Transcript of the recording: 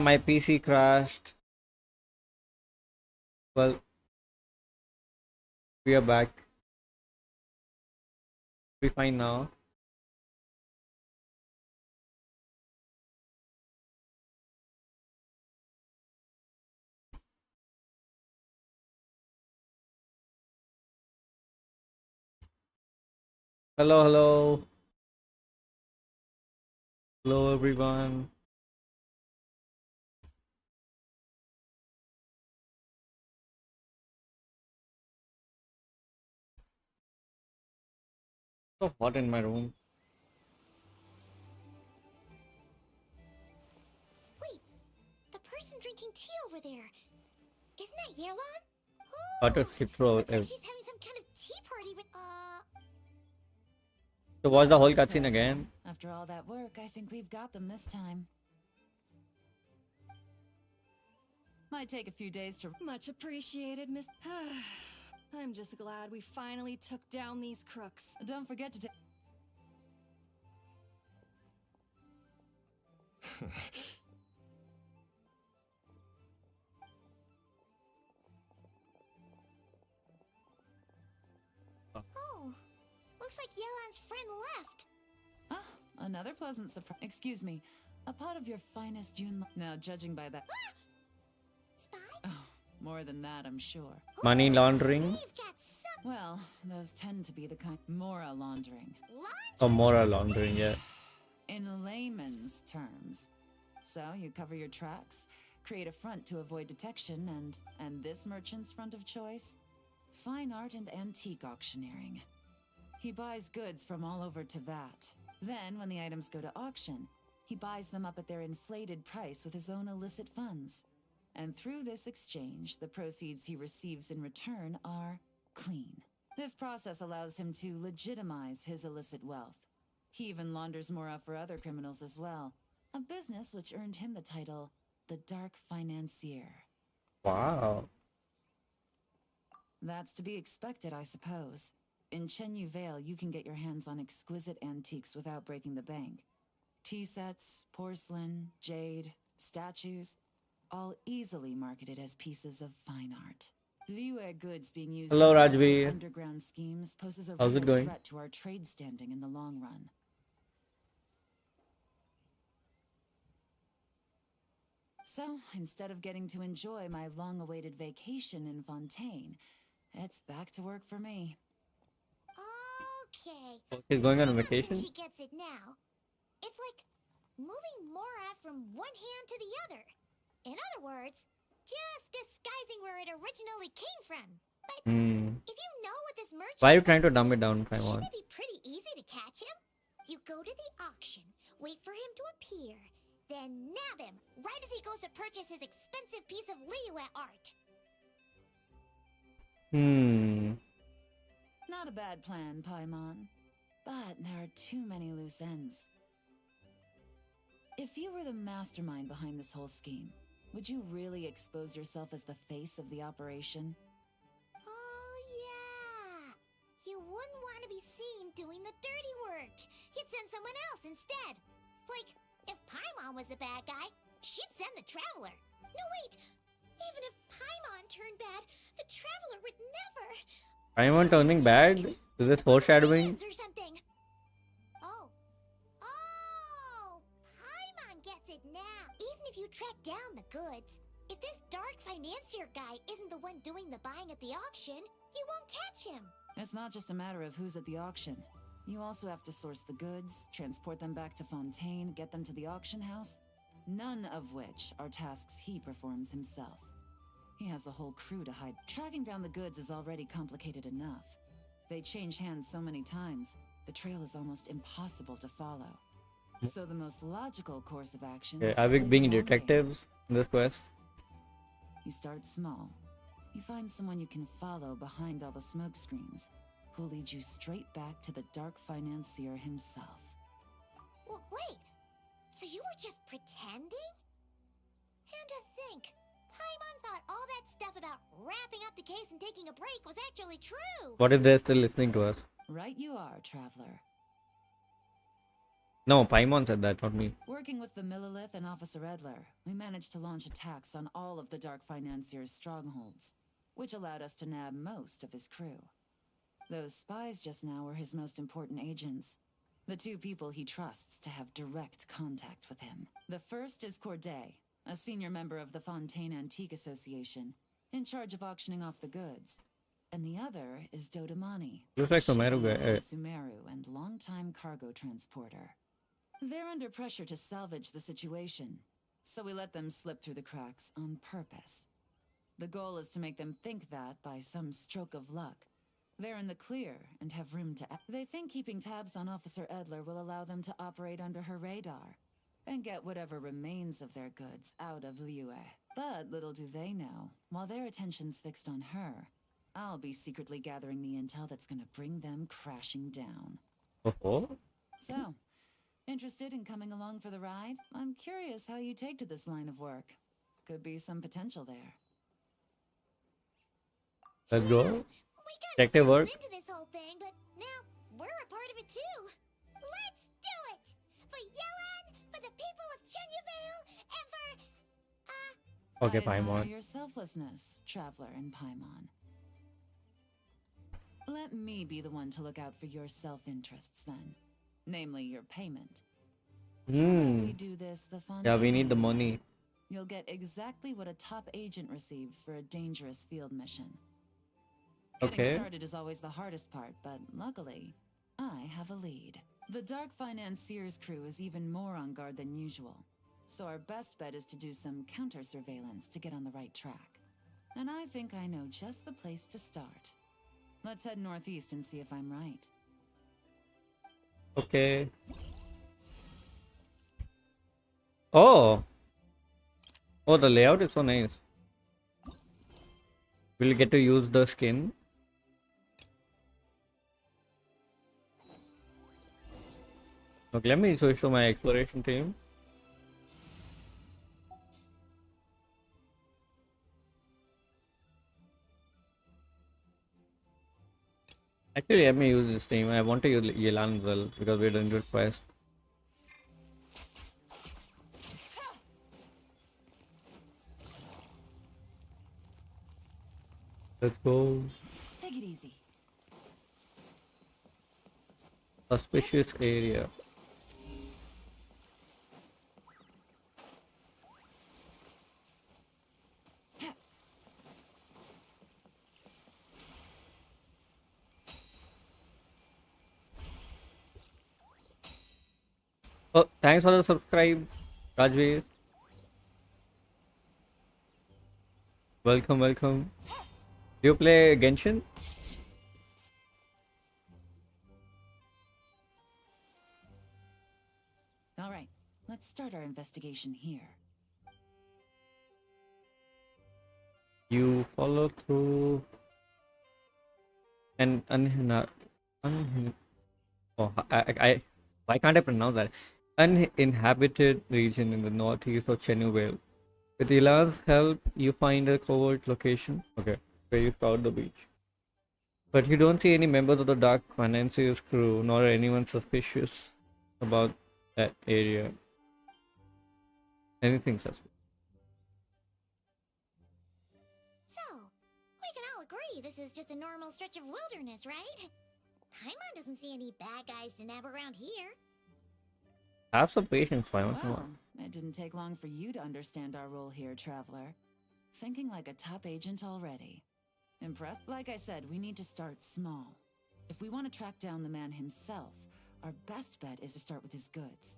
My PC crashed. Well, we are back. We fine now. Hello, hello. Hello, everyone. So hot in my room. Wait, the person drinking tea over there. Isn't that YELAN? How to skip through Looks like it. she's having some kind of tea party with, So watch the whole cutscene again. After all that work, I think we've got them this time. Might take a few days to... Much appreciated, Miss... I'm just glad we finally took down these crooks. Don't forget to take... Oh, looks like YELAN's friend left. Ah, another pleasant surprise. Excuse me, a pot of your finest Yun... Now, judging by that... Spy? Oh, more than that, I'm sure. Money laundering. We've got some Well, those tend to be the kind... Mora laundering. Or moral laundering, yeah. In layman's terms. So, you cover your tracks, create a front to avoid detection, and this merchant's front of choice? Fine art and antique auctioneering. He buys goods from all over Teyvat. Then, when the items go to auction, he buys them up at their inflated price with his own illicit funds. And through this exchange, the proceeds he receives in return are clean. This process allows him to legitimize his illicit wealth. He even launders Mora for other criminals as well. A business which earned him the title, the Dark Financier. Wow. That's to be expected, I suppose. In Chenyu Vale, you can get your hands on exquisite antiques without breaking the bank. Tea sets, porcelain, jade, statues, all easily marketed as pieces of fine art. Liyue goods being used Hello, in Rajvi. underground schemes poses a How's it real going? threat to our trade standing in the long run. So, instead of getting to enjoy my long-awaited vacation in Fontaine, it's back to work for me. Okay. She's going on I don't think vacation? she gets it now. It's like moving Mora from one hand to the other. In other words, just disguising where it originally came from. But if you know what this merchant... Why are you trying to dumb it down, Paimon? Shouldn't it be pretty easy to catch him? You go to the auction, wait for him to appear, then nab him right as he goes to purchase his expensive piece of Liyue art. Not a bad plan, Paimon. But there are too many loose ends. If you were the mastermind behind this whole scheme, would you really expose yourself as the face of the operation? Oh, yeah. You wouldn't want to be seen doing the dirty work. You'd send someone else instead. Like, if Paimon was the bad guy, she'd send the Traveler. No, wait. Even if Paimon turned bad, the Traveler would never... Paimon turning bad? Is this foreshadowing? Or something. Oh. Oh! Paimon gets it now. Even if you track down the goods, if this Dark Financier guy isn't the one doing the buying at the auction, you won't catch him. It's not just a matter of who's at the auction. You also have to source the goods, transport them back to Fontaine, get them to the auction house. None of which are tasks he performs himself. He has a whole crew to hide. Tracking down the goods is already complicated enough. They change hands so many times, the trail is almost impossible to follow. So the most logical course of action is to Are we play being the long detectives in this quest? game. You start small. You find someone you can follow behind all the smoke screens, who'll lead you straight back to the Dark Financier himself. Well, wait. So you were just pretending? And to think, Paimon thought all that stuff about wrapping up the case and taking a break was actually true. What if they're still listening to us? Right you are, Traveler. No, Paimon said that, not me. Working with the Millilith and Officer Edler, we managed to launch attacks on all of the Dark Financier's strongholds, which allowed us to nab most of his crew. Those spies just now were his most important agents. The two people he trusts to have direct contact with him. The first is Corday, a senior member of the Fontaine Antique Association, in charge of auctioning off the goods. And the other is Dodamani, Looks like Sumeru Shane guy. from Sumeru and longtime cargo transporter. They're under pressure to salvage the situation, so we let them slip through the cracks on purpose. The goal is to make them think that, by some stroke of luck, they're in the clear and have room to act. They think keeping tabs on Officer Edler will allow them to operate under her radar and get whatever remains of their goods out of Liyue. But little do they know, while their attention's fixed on her, I'll be secretly gathering the intel that's gonna bring them crashing down. Oh, So, interested in coming along for the ride? I'm curious how you take to this line of work. Could be some potential there. let's go. We got Detective work. into this whole thing, but now we're a part of it too. Let's do it! For YELAN, for the people of Chenyavale, and for... Okay, I admire Paimon. your selflessness, Traveler and Paimon. Let me be the one to look out for your self-interests then. Namely, your payment. When we do this the Yeah, we need the Fontaine way, money. You'll get exactly what a top agent receives for a dangerous field mission. Getting Okay. started is always the hardest part, but luckily, I have a lead. The Dark Financier's crew is even more on guard than usual, so our best bet is to do some counter-surveillance to get on the right track. And I think I know just the place to start. Let's head northeast and see if I'm right. Okay. Oh. Oh, the layout is so nice. We'll get to use the skin. Okay, let me switch to my exploration team. Actually, let me use this team. I want to use Yelan as well because we're doing good quest. Let's go. Take it easy. Suspicious area. Oh, thanks for the subscribe, Rajveer. Welcome, welcome. Do you play Genshin? All right, let's start our investigation here. You follow through an oh, why can't I pronounce that? Uninhabited region in the northeast of Chenyavale. With Ilan's help, you find a covert location. Okay, where you scout the beach. But you don't see any members of the Dark Financier's crew, nor anyone suspicious about that area. Anything suspicious. So, we can all agree this is just a normal stretch of wilderness, right? Paimon doesn't see any bad guys to nab around here. Have some patience, Simon. Come Well, on. it didn't take long for you to understand our role here, Traveler. Thinking like a top agent already. Impressed? Like I said, we need to start small. If we want to track down the man himself, our best bet is to start with his goods.